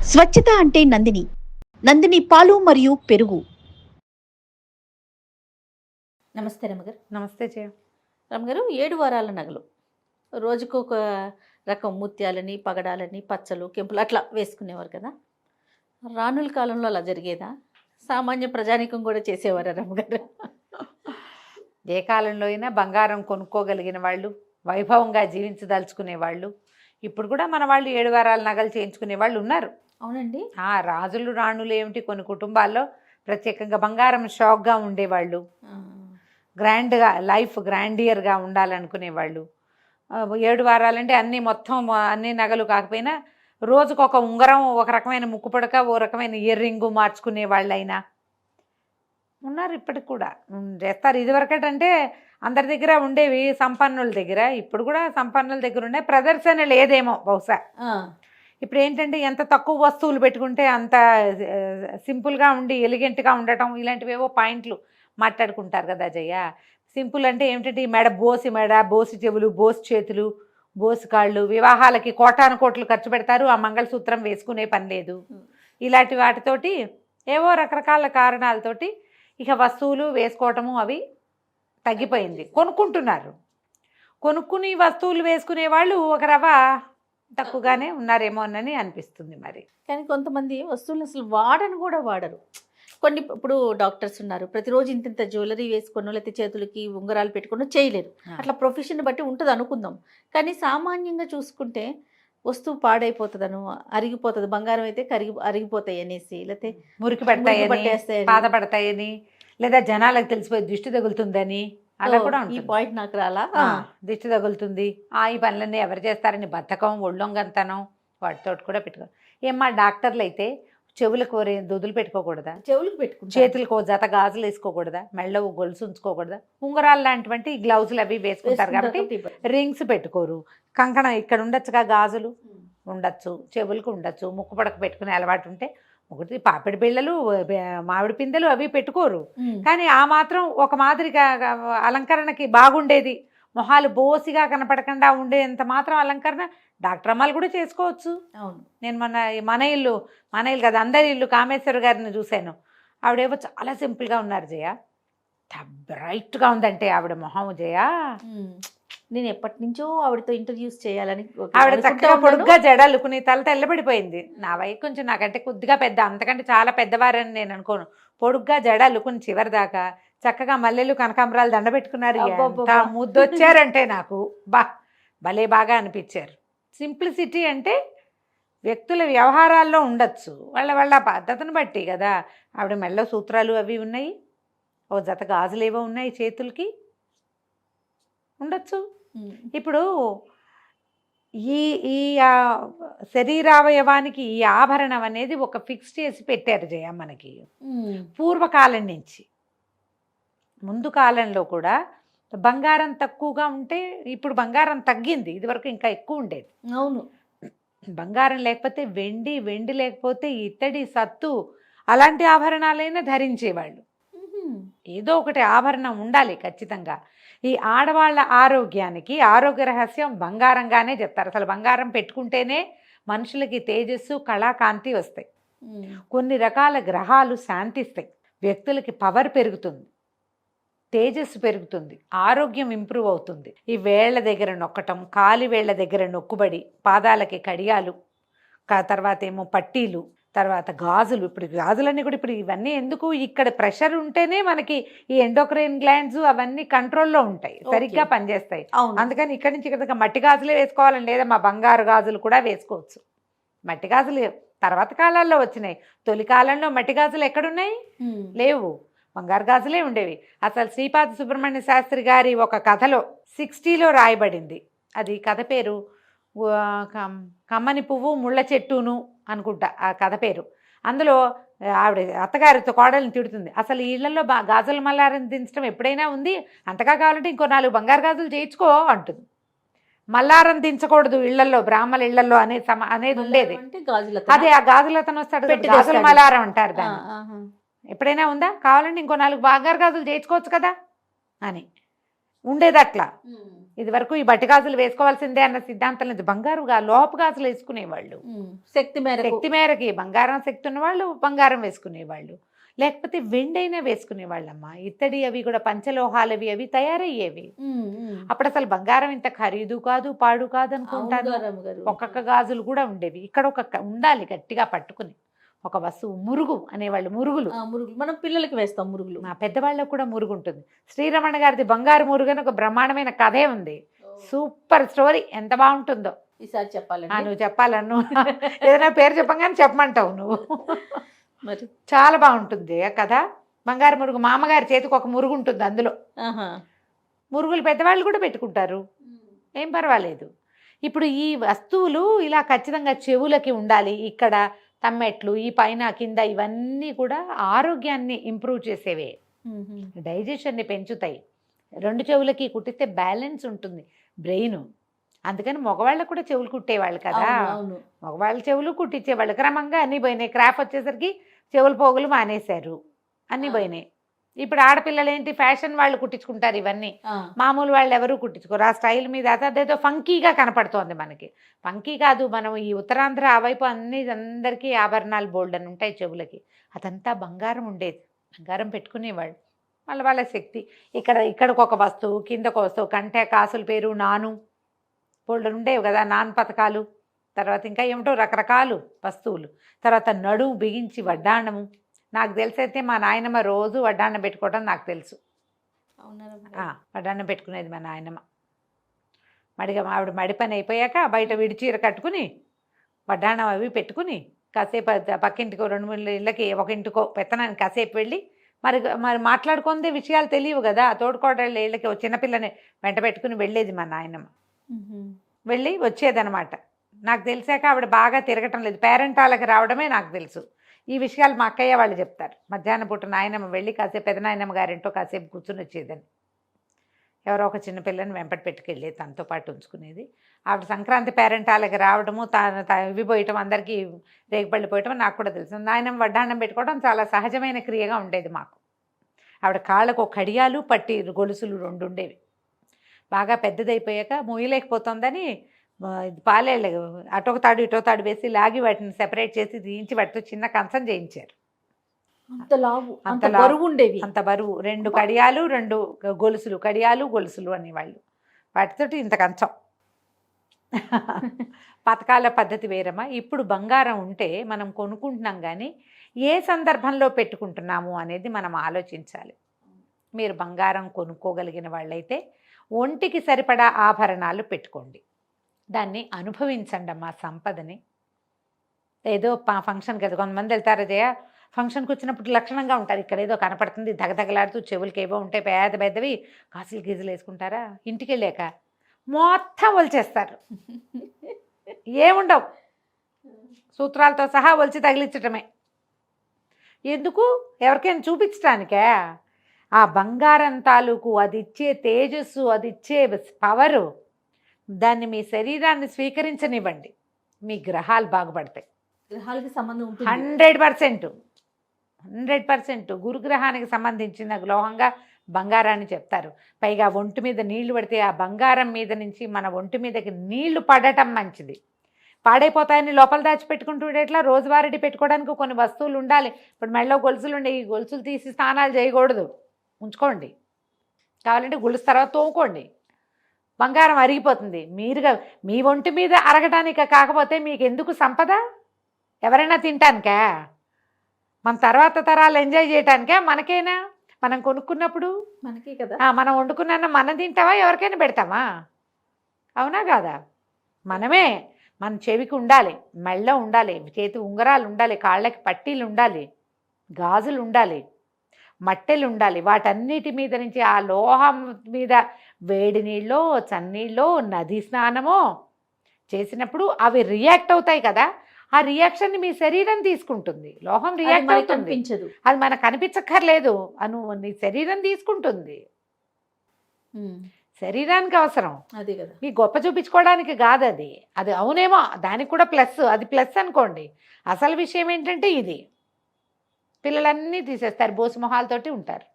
స్వచ్ఛత అంటే నందిని. నందిని పాలు మరియు పెరుగు. నమస్తే రమగారు. నమస్తే జయ. రమగారు, 7 వారాల నగలు రోజుకు ఒక రకం ముత్యాలని, పగడాలని, పచ్చలు, కెంపులు అట్లా వేసుకునేవారు కదా. రానుల కాలంలో అలా జరిగేదా? సామాన్య ప్రజానికం కూడా చేసేవారా రమగారు? ఏ కాలంలో అయినా బంగారం కొనుక్కోగలిగిన వాళ్ళు, వైభవంగా జీవించదలుచుకునే వాళ్ళు, ఇప్పుడు కూడా మన వాళ్ళు 7 వారాల నగలు చేయించుకునే వాళ్ళు ఉన్నారు. అవునండి. రాజులు రాణులు ఏమిటి, కొన్ని కుటుంబాల్లో ప్రత్యేకంగా బంగారం షాక్గా ఉండేవాళ్ళు, గ్రాండ్గా లైఫ్ గ్రాండియర్గా ఉండాలనుకునేవాళ్ళు. 7 వారాలంటే అన్నీ మొత్తం అన్ని నగలు కాకపోయినా రోజుకు ఒక ఉంగరం, ఒక రకమైన ముక్కు పుడక, ఓ రకమైన ఇయర్ రింగు మార్చుకునే వాళ్ళైనా ఉన్నారు. ఇప్పటికి కూడా చేస్తారు. ఇదివరకటంటే అందరి దగ్గర ఉండేవి సంపన్నుల దగ్గర, ఇప్పుడు కూడా సంపన్నుల దగ్గర ఉండే ప్రదర్శన లేదేమో బహుశా. ఇప్పుడు ఏంటంటే ఎంత తక్కువ వస్తువులు పెట్టుకుంటే అంత సింపుల్గా ఉండి ఎలిగెంట్గా ఉండటం, ఇలాంటివేవో పాయింట్లు మాట్లాడుకుంటారు కదా జయ. సింపుల్ అంటే ఏమిటంటే ఈ మెడ, బోసి మెడ, బోసి చెవులు, బోసి చేతులు, బోసి కాళ్ళు, వివాహాలకి కోటాను కోట్లు ఖర్చు పెడతారు, ఆ మంగళసూత్రం వేసుకునే పని లేదు. ఇలాంటి వాటితోటి ఏవో రకరకాల కారణాలతోటి ఇక వస్తువులు వేసుకోవటము అవి తగ్గిపోయింది. కొనుక్కుంటున్నారు. కొనుక్కుని వస్తువులు వేసుకునే వాళ్ళు ఒక రవ్వ తక్కువగానే ఉన్నారేమోనని అనిపిస్తుంది. మరి కానీ కొంతమంది వస్తువులు అసలు వాడను కూడా వాడరు. కొన్ని ఇప్పుడు డాక్టర్స్ ఉన్నారు, ప్రతిరోజు ఇంత జ్యువెలరీ వేసుకొని లేకపోతే చేతులకి ఉంగరాలు పెట్టుకొని చేయలేరు. అట్లా ప్రొఫెషన్ బట్టి ఉంటుంది అనుకుందాం. కానీ సామాన్యంగా చూసుకుంటే వస్తువు పాడైపోతుందను, అరిగిపోతుంది, బంగారం అయితే అరిగిపోతాయి అనేసి, లేకపోతే మురికి పడతాయి, బాధపడతాయని, లేదా జనాలకు తెలిసిపోయి దిష్టి తగులుతుందని అలా కూడా ఈ పాయింట్ నాకు రాలా. దిష్టి తగులుతుంది, ఈ పనులన్నీ ఎవరు చేస్తారని బద్ధకం, ఒళ్ళొంగంతనం వాటితో కూడా పెట్టుకో. ఏమ్మా డాక్టర్లు అయితే చెవులకు దుద్దులు పెట్టుకోకూడదా? చెవులకు పెట్టుకుంటారు. చేతులకు జత గాజులు వేసుకోకూడదా? మెళ్ళ గొలుసు ఉంచుకోకూడదా? ఉంగరాలు లాంటివంటి గ్లౌజులు అవి వేసుకుంటారు కాబట్టి రింగ్స్ పెట్టుకోరు. కంకణం ఇక్కడ ఉండొచ్చుగా, గాజులు ఉండొచ్చు, చెవులకు ఉండొచ్చు, ముక్కు పడక పెట్టుకునే అలవాటు ఉంటే ఒకటి పాపిడి బిళ్ళలు, మామిడి పిందెలు అవి పెట్టుకోరు. కానీ ఆ మాత్రం ఒక మాదిరిగా అలంకరణకి బాగుండేది, మొహాలు బోసిగా కనపడకుండా ఉండేంత మాత్రం అలంకరణ డాక్టర్ అమ్మాలు కూడా చేసుకోవచ్చు. అవును. నేను మన ఇల్లు కదా, అందరి ఇల్లు కామేశ్వర గారిని చూశాను. ఆవిడేమో చాలా సింపుల్గా ఉన్నారు జయ. బ్రైట్గా ఉందంటే ఆవిడ మొహం జయ. నేను ఎప్పటి నుంచో ఆవిడతో ఇంటర్వ్యూస్ చేయాలని, ఆవిడ చక్కగా పొడుగ్గా జడలుకుని తల తెల్లబడిపోయింది. నా వయసు కొంచెం నాకంటే కొద్దిగా పెద్ద, అంతకంటే చాలా పెద్దవారని నేను అనుకోను. పొడుగ్గా జడలుకుని చివరి దాకా చక్కగా మల్లెలు కనకాంబరాలు దండ పెట్టుకున్నారు. ముద్దొచ్చారంటే నాకు భలే బాగా అనిపించారు. సింప్లిసిటీ అంటే వ్యక్తుల వ్యవహారాల్లో ఉండొచ్చు, వాళ్ళ పద్ధతిని బట్టి కదా. ఆవిడ మెల్ల సూత్రాలు అవి ఉన్నాయి, ఓ జత గాజులు ఏవో ఉన్నాయి చేతులకి, ఉండొచ్చు. ఇప్పుడు ఈ ఈ శరీరావయవానికి ఈ ఆభరణం అనేది ఒక ఫిక్స్ చేసి పెట్టారు జయ మనకి పూర్వకాలం నుంచి. ముందు కాలంలో కూడా బంగారం తక్కువగా ఉంటే, ఇప్పుడు బంగారం తగ్గింది, ఇదివరకు ఇంకా ఎక్కువ ఉండేది. అవును. బంగారం లేకపోతే వెండి లేకపోతే ఇత్తడి, సత్తు అలాంటి ఆభరణాలైనా ధరించేవాళ్ళు. ఏదో ఒకటి ఆభరణం ఉండాలి ఖచ్చితంగా. ఈ ఆడవాళ్ళ ఆరోగ్యానికి ఆరోగ్య రహస్యం బంగారంగానే చెప్తారు. అసలు బంగారం పెట్టుకుంటేనే మనుషులకి తేజస్సు, కళాకాంతి వస్తాయి. కొన్ని రకాల గ్రహాలు శాంతిస్తాయి, వ్యక్తులకి పవర్ పెరుగుతుంది, తేజస్సు పెరుగుతుంది, ఆరోగ్యం ఇంప్రూవ్ అవుతుంది. ఈ వేళ్ల దగ్గర నొక్కటం, కాలి వేళ్ల దగ్గర నొక్కుబడి, పాదాలకి కడియాలు, తర్వాత ఏమో పట్టీలు, తర్వాత గాజులు. ఇప్పుడు గాజులన్నీ కూడా ఇప్పుడు ఇవన్నీ ఎందుకు, ఇక్కడ ప్రెషర్ ఉంటేనే మనకి ఈ ఎండోక్రైన్ గ్లాండ్స్ అవన్నీ కంట్రోల్లో ఉంటాయి, సరిగ్గా పనిచేస్తాయి. అందుకని ఇక్కడి నుంచి ఇక్కడ మట్టి గాజులే వేసుకోవాలని లేదా, మా బంగారు గాజులు కూడా వేసుకోవచ్చు. మట్టి గాజులు తర్వాత కాలాల్లో వచ్చినాయి, తొలి కాలంలో మట్టి గాజులు ఎక్కడున్నాయి? లేవు, బంగారు గాజులే ఉండేవి. అసలు శ్రీపాద సుబ్రహ్మణ్య శాస్త్రి గారి ఒక కథలో 60లో రాయబడింది. అది కథ పేరు కమ్మని పువ్వు ముళ్ళ చెట్టును అనుకుంటా ఆ కథ పేరు. అందులో ఆవిడ అత్తగారితో కోడల్ని తిడుతుంది, అసలు ఇళ్లలో గాజుల మల్లారం దించడం ఎప్పుడైనా ఉంది, అంతగా కావాలంటే ఇంకో 4 బంగారు గాజులు చేయించుకో అంటుంది. మల్లారం దించకూడదు ఇళ్లలో, బ్రాహ్మణ ఇళ్లలో అనేది ఉండేది. అదే ఆ గాజులతను వస్తాడు, గాజుల మల్లారం అంటారు దాన్ని. ఎప్పుడైనా ఉందా? కావాలంటే ఇంకో 4 బంగారు గాజులు చేయించుకోవచ్చు కదా అని ఉండేది. అట్లా ఇది వరకు ఈ బట్టి గాజులు వేసుకోవాల్సిందే అన్న సిద్ధాంతం లేదు. లోహపు గాజులు వేసుకునేవాళ్ళు. శక్తి మేరకి బంగారం శక్తి ఉన్నవాళ్ళు బంగారం వేసుకునేవాళ్ళు, లేకపోతే వెండైనా వేసుకునేవాళ్ళమ్మా. ఇత్తడి అవి కూడా పంచలోహాలవి అవి తయారయ్యేవి. అప్పుడు అసలు బంగారం ఇంత ఖరీదు కాదు పాడు కాదు అనుకుంటాను. ఒక్కొక్క గాజులు కూడా ఉండేవి. ఇక్కడ ఉండాలి గట్టిగా పట్టుకుని ఒక వస్తువు. మురుగు అనేవాళ్ళు, మురుగులు మనం పిల్లలకి వేస్తాం. మురుగులు మా పెద్దవాళ్ళకు కూడా మురుగు ఉంటుంది. శ్రీరమణ గారిది బంగారు మురుగు అని ఒక బ్రహ్మాండమైన కథే ఉంది. సూపర్ స్టోరీ, ఎంత బాగుంటుందో. ఈసారి చెప్పాలి. నువ్వు చెప్పాలను ఏదైనా పేరు చెప్పగానే చెప్పమంటావు నువ్వు. మరి చాలా బాగుంటుంది ఆ కథ. బంగారు మురుగు, మా అమ్మగారి చేతికి ఒక మురుగు ఉంటుంది. అందులో మురుగులు పెద్దవాళ్ళు కూడా పెట్టుకుంటారు, ఏం పర్వాలేదు. ఇప్పుడు ఈ వస్తువులు ఇలా ఖచ్చితంగా చెవులకి ఉండాలి. ఇక్కడ తమ్మెట్లు, ఈ పైన కింద ఇవన్నీ కూడా ఆరోగ్యాన్ని ఇంప్రూవ్ చేసేవే, డైజెషన్ని పెంచుతాయి. 2 చెవులకి కుట్టిస్తే బ్యాలెన్స్ ఉంటుంది బ్రెయిన్. అందుకని మగవాళ్ళకు కూడా చెవులు కుట్టేవాళ్ళు కదా, మగవాళ్ళ చెవులు కుట్టించేవాళ్ళు. క్రమంగా అన్నీ పోయినాయి. క్రాఫ్ వచ్చేసరికి చెవుల పోగులు మానేశారు, అన్నీ పోయినాయి. ఇప్పుడు ఆడపిల్లలు ఏంటి ఫ్యాషన్ వాళ్ళు కుట్టించుకుంటారు ఇవన్నీ. మామూలు వాళ్ళు ఎవరు కుట్టించుకోరు. ఆ స్టైల్ మీద అదేదో ఫంకీగా కనపడుతోంది మనకి. ఫంకీ కాదు, మనం ఈ ఉత్తరాంధ్ర ఆ వైపు అందరికీ ఆభరణాలు బోల్డ్ అని ఉంటాయి చెవులకి. అదంతా బంగారం ఉండేది, బంగారం పెట్టుకునేవాళ్ళు. వాళ్ళ శక్తి. ఇక్కడికి ఒక వస్తువు, కిందకు వస్తువు, కంటే కాసుల పేరు నాను బోల్డ్ ఉండేవి కదా, నాన్ పథకాలు. తర్వాత ఇంకా ఏమిటో రకరకాలు వస్తువులు. తర్వాత నడుము బిగించి వడ్డాణము. నాకు తెలిసైతే మా నాయనమ్మ రోజు వడ్డాణం పెట్టుకోవడం నాకు తెలుసు. వడ్డాణం పెట్టుకునేది మా నాయనమ్మ. ఆవిడ మడి పని అయిపోయాక బయట విడిచీర కట్టుకుని వడ్డాణం అవి పెట్టుకుని కాసేపు పక్కింటికో 2-3 ఇళ్ళకి ఒక ఇంటికో పెత్తనానికి కాసేపు వెళ్ళి మరి మాట్లాడుకుందే విషయాలు తెలియవు కదా. తోడుకోడళ్ళ ఇళ్ళకి చిన్నపిల్లని వెంట పెట్టుకుని వెళ్ళేది మా నాయనమ్మ. వెళ్ళి వచ్చేదనమాట. నాకు తెలిసాక ఆవిడ బాగా తిరగటం లేదు, పేరెంటాలకు రావడమే నాకు తెలుసు. ఈ విషయాలు మా అక్కయ్య వాళ్ళు చెప్తారు. మధ్యాహ్నం పూట నాయనమ్మ వెళ్ళి కాసేపు పెదనాయనమ్మ గారింటో కాసేపు కూర్చుని వచ్చేదని. ఎవరో ఒక చిన్నపిల్లని వెంపటి పెట్టుకెళ్ళేది, తనతో పాటు ఉంచుకునేది. ఆవిడ సంక్రాంతి పేరెంటాలకి రావడము, ఇవి పోయటం, అందరికీ రేగుపళ్ళు పోయటం నాకు కూడా తెలుసు. నాయనమ్మ వడ్డాన్నం పెట్టుకోవడం చాలా సహజమైన క్రియగా ఉండేది మాకు. ఆవిడ కాళ్ళకు ఒక కడియాలు పట్టి గొలుసులు 2 ఉండేవి. బాగా పెద్దదైపోయాక మోయలేకపోతుందని పాలేళ్ళు అటొక తాడు ఇటో తాడు వేసి లాగి వాటిని సెపరేట్ చేసి తీయించి వాటితో చిన్న కంచం చేయించారు. అంత బరువు ఉండేవి. అంత బరువు. 2 కడియాలు 2 గొలుసులు, కడియాలు గొలుసులు అనేవాళ్ళు. వాటితోటి ఇంత కంచం. పథకాల పద్ధతి వేరమ్మా. ఇప్పుడు బంగారం ఉంటే మనం కొనుక్కుంటున్నాం, కానీ ఏ సందర్భంలో పెట్టుకుంటున్నాము అనేది మనం ఆలోచించాలి. మీరు బంగారం కొనుక్కోగలిగిన వాళ్ళైతే ఒంటికి సరిపడా ఆభరణాలు పెట్టుకోండి, దాన్ని అనుభవించండి అమ్మా సంపదని. ఏదో ఫంక్షన్కి వెళ్తే కొంతమంది వెళ్తారు జయ, ఫంక్షన్కి వచ్చినప్పుడు లక్షణంగా ఉంటారు. ఇక్కడ ఏదో కనపడుతుంది దగదగలాడుతూ, చెవులకి ఏవో ఉంటాయి పెద్దవి, కాసులు గీజులు వేసుకుంటారా. ఇంటికి వెళ్ళాక మొత్తం ఒలిచేస్తారు, ఏముండవు, సూత్రాలతో సహా ఒలిచి తగిలించటమే. ఎందుకు? ఎవరికైనా చూపించడానికే. ఆ బంగారం తాలూకు అది ఇచ్చే తేజస్సు, అది ఇచ్చే పవరు, దాన్ని మీ శరీరాన్ని స్వీకరించనివ్వండి, మీ గ్రహాలు బాగుపడతాయి. గ్రహాలకి సంబంధం 100% గురుగ్రహానికి సంబంధించిన లోహంగా బంగారాన్ని చెప్తారు. పైగా ఒంటి మీద నీళ్లు పడితే ఆ బంగారం మీద నుంచి మన ఒంటి మీదకి నీళ్లు పడటం మంచిది. పాడైపోతాయని లోపల దాచిపెట్టుకుంటూ ఎట్లా, రోజువారీ పెట్టుకోవడానికి కొన్ని వస్తువులు ఉండాలి. ఇప్పుడు మెడలో గొలుసులు ఉండే, ఈ గొలుసులు తీసి స్నానాలు చేయకూడదు, ఉంచుకోండి. కావాలంటే గొలుసు తర్వాత తోముకోండి. బంగారం అరిగిపోతుంది. మీ ఒంటి మీద అరగటానిక, కాకపోతే మీకు ఎందుకు సంపద? ఎవరైనా తింటానికా? మన తర్వాత తరాలు ఎంజాయ్ చేయటానికా? మనకైనా? మనం కొనుక్కున్నప్పుడు మనకే కదా. మనం వండుకున్నా మనం తింటావా? ఎవరికైనా పెడతామా? అవునా కాదా? మనమే. మన చెవికి ఉండాలి, మెళ్ళ ఉండాలి, చేతి ఉంగరాలు ఉండాలి, కాళ్ళకి పట్టీలు ఉండాలి, గాజులు ఉండాలి, మట్టెలు ఉండాలి. వాటన్నిటి మీద నుంచి ఆ లోహం మీద వేడి నీళ్ళో చన్నీళ్ళో నది స్నానమో చేసినప్పుడు అవి రియాక్ట్ అవుతాయి కదా. ఆ రియాక్షన్ని మీ శరీరం తీసుకుంటుంది. లోహం రియాక్ట్ అవుతుంది, అది మనకు కనిపించక్కర్లేదు, నీ శరీరం తీసుకుంటుంది. శరీరానికి అవసరం, అదే కదా. మీ గొప్ప చూపించుకోవడానికి కాదు అది. అది అవునేమో, దానికి కూడా ప్లస్, అది ప్లస్ అనుకోండి. అసలు విషయం ఏంటంటే ఇది పిల్లలన్నీ తీసేస్తారు, బోసు మొహాలతోటి ఉంటారు.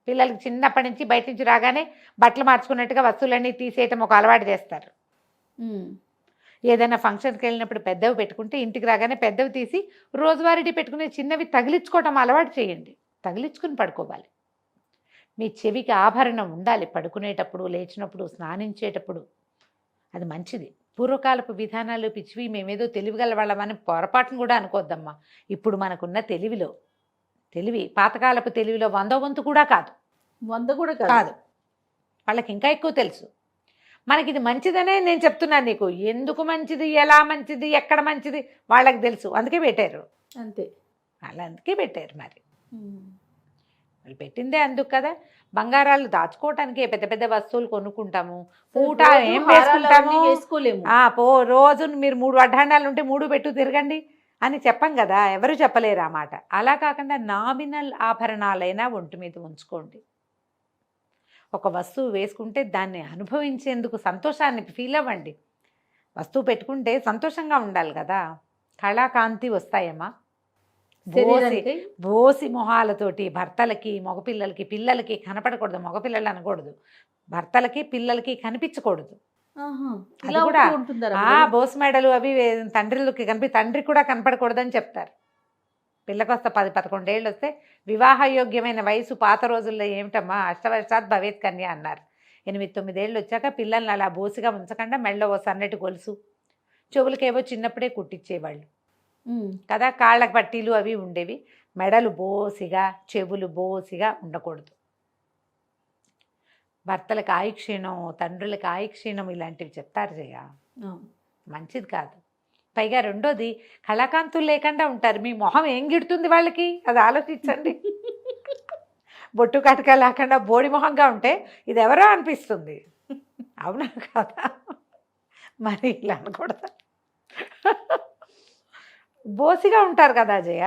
పిల్లలకి చిన్నప్పటి నుంచి బయట నుంచి రాగానే బట్టలు మార్చుకున్నట్టుగా వస్తువులన్నీ తీసేయటం ఒక అలవాటు చేస్తారు. ఏదైనా ఫంక్షన్కి వెళ్ళినప్పుడు పెద్దవి పెట్టుకుంటే ఇంటికి రాగానే పెద్దవి తీసి రోజువారీ పెట్టుకునే చిన్నవి తగిలించుకోవటం అలవాటు చేయండి. తగిలించుకుని పడుకోవాలి. మీ చెవికి ఆభరణం ఉండాలి పడుకునేటప్పుడు, లేచినప్పుడు, స్నానించేటప్పుడు. అది మంచిది. పూర్వకాలపు విధానాలు పిచ్చివి, మేమేదో తెలివిగల వాళ్ళమని పొరపాటును కూడా అనుకోద్దమ్మా. ఇప్పుడు మనకున్న తెలివి పాతకాలపు తెలివిలో 100వ వంతు కూడా కాదు. 100 కూడా కాదు. వాళ్ళకి ఇంకా ఎక్కువ తెలుసు. మనకి ఇది మంచిదనే నేను చెప్తున్నాను నీకు. ఎందుకు మంచిది, ఎలా మంచిది, ఎక్కడ మంచిది వాళ్ళకి తెలుసు. అందుకే పెట్టారు. అంతే, వాళ్ళు అందుకే పెట్టారు. మరి వాళ్ళు పెట్టిందే అందుకు కదా. బంగారాలు దాచుకోవటానికి పెద్ద పెద్ద వస్తువులు కొనుక్కుంటాము. పూట ఏం వేసుకుంటాము, వేసుకోలేము. రోజు మీరు 3 వడ్డాణాలు ఉంటే 3 పెట్టు తిరగండి అని చెప్పం కదా. ఎవరు చెప్పలేరు ఆ మాట. అలా కాకుండా నామినల్ ఆభరణాలైనా ఒంటి మీద ఉంచుకోండి. ఒక వస్తువు వేసుకుంటే దాన్ని అనుభవించేందుకు సంతోషాన్ని ఫీల్ అవ్వండి. వస్తువు పెట్టుకుంటే సంతోషంగా ఉండాలి కదా. కళాకాంతి వస్తాయమ్మా. బోసి మొహాలతోటి భర్తలకి, మగపిల్లలకి, పిల్లలకి కనపడకూడదు. మగపిల్లలు అనకూడదు, భర్తలకి పిల్లలకి కనిపించకూడదు. అది కూడా బోసు మెడలు అవి తండ్రికి తండ్రి కూడా కనపడకూడదని చెప్తారు. పిల్లకి వస్తే 10-11 ఏళ్ళు వస్తే వివాహయోగ్యమైన వయసు పాత రోజుల్లో ఏమిటమ్మా, అష్టవర్షాత్ భవేత్ కన్య అన్నారు. 8-9 ఏళ్ళు వచ్చాక పిల్లల్ని అలా బోసిగా ఉంచకుండా మెడలో ఓ సన్నటి గొలుసు, చెవులకేవో చిన్నప్పుడే కుట్టించేవాళ్ళు కదా. కాళ్ళకి పట్టీలు అవి ఉండేవి. మెడలు బోసిగా, చెవులు బోసిగా ఉండకూడదు. భర్తలకు ఆయుక్షీణం, తండ్రులకు ఆయుక్షీణం ఇలాంటివి చెప్తారు జయ. మంచిది కాదు. పైగా రెండోది, కళాకాంతులు లేకుండా ఉంటారు. మీ మొహం ఏం గిడుతుంది వాళ్ళకి, అది ఆలోచించండి. బొట్టు కటక లేకుండా బోడి మొహంగా ఉంటే ఇది ఎవరో అనిపిస్తుంది. అవునా కదా? మరి ఇలా అనకూడదు. బోసిగా ఉంటారు కదా జయ.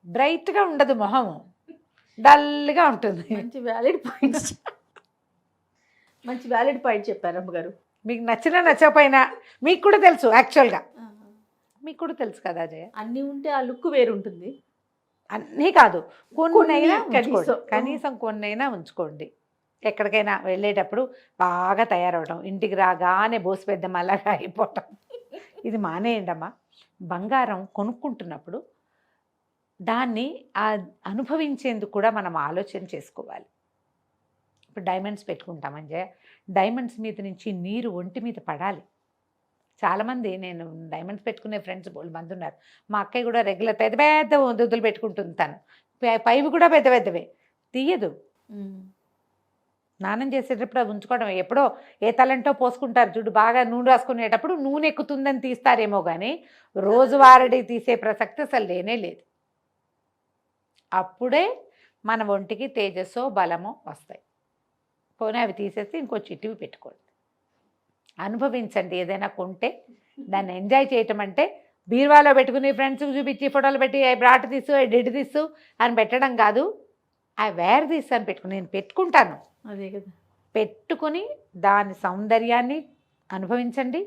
బ్రైట్గా ఉండదు మొహం, డల్గా ఉంటుంది. మంచి వ్యాలిడ్ పాయింట్ చెప్పారు అమ్మగారు. మీకు నచ్చినా నచ్చకపోయినా మీకు కూడా తెలుసు. యాక్చువల్గా మీకు కూడా తెలుసు కదా జయ. అన్నీ ఉంటే ఆ లుక్ వేరుంటుంది. అన్నీ కాదు, కొన్నైనా కనీసం కొన్నైనా ఉంచుకోండి. ఎక్కడికైనా వెళ్ళేటప్పుడు బాగా తయారవడం, ఇంటికి రాగానే బోసి పెద్దమ్మలాగా అయిపోవటం, ఇది మానేయండి అమ్మా. బంగారం కొనుక్కుంటున్నప్పుడు దాన్ని అనుభవించేందుకు కూడా మనం ఆలోచన చేసుకోవాలి. ఇప్పుడు డైమండ్స్ పెట్టుకుంటామని జయ, డైమండ్స్ మీద నుంచి నీరు ఒంటి మీద పడాలి. చాలామంది, నేను డైమండ్స్ పెట్టుకునే ఫ్రెండ్స్ బోల్డ్ మంది ఉన్నారు. మా అక్కయ్య కూడా రెగ్యులర్ పెద్ద పెద్ద దుద్దులు పెట్టుకుంటుంది. తను పైవి కూడా పెద్ద పెద్దవే, తీయదు. స్నానం చేసేటప్పుడు అవి ఉంచుకోవడం. ఎప్పుడో ఏ తలంటో పోసుకుంటారు చూడు, బాగా నూనె రాసుకునేటప్పుడు నూనె ఎక్కుతుందని తీస్తారేమో కానీ రోజువారీ తీసే ప్రసక్తి అసలు లేనే లేదు. అప్పుడే మన ఒంటికి తేజస్సో బలమో వస్తాయి. పోనీ అవి తీసేసి ఇంకో చిట్టివి పెట్టుకోండి. అనుభవించండి. ఏదైనా కొంటే దాన్ని ఎంజాయ్ చేయటం అంటే బీరువాలో పెట్టుకుని ఫ్రెండ్స్కి చూపించి ఫోటోలు పెట్టి I brought this, I did this అని పెట్టడం కాదు. ఐ వేర్ దిస్ అని పెట్టుకుని, నేను పెట్టుకుంటాను, అదే కదా. పెట్టుకుని దాని సౌందర్యాన్ని అనుభవించండి.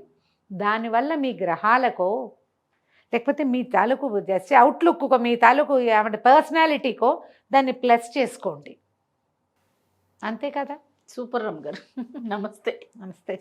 దానివల్ల మీ గ్రహాలకో లేకపోతే మీ తాలూకు జస్ట్ అవుట్లుక్కో, మీ తాలూకు ఏమంటే పర్సనాలిటీకో దాన్ని ప్లస్ చేసుకోండి. అంతే కదా. సూపర్ రమ్ గారు. నమస్తే. నమస్తే.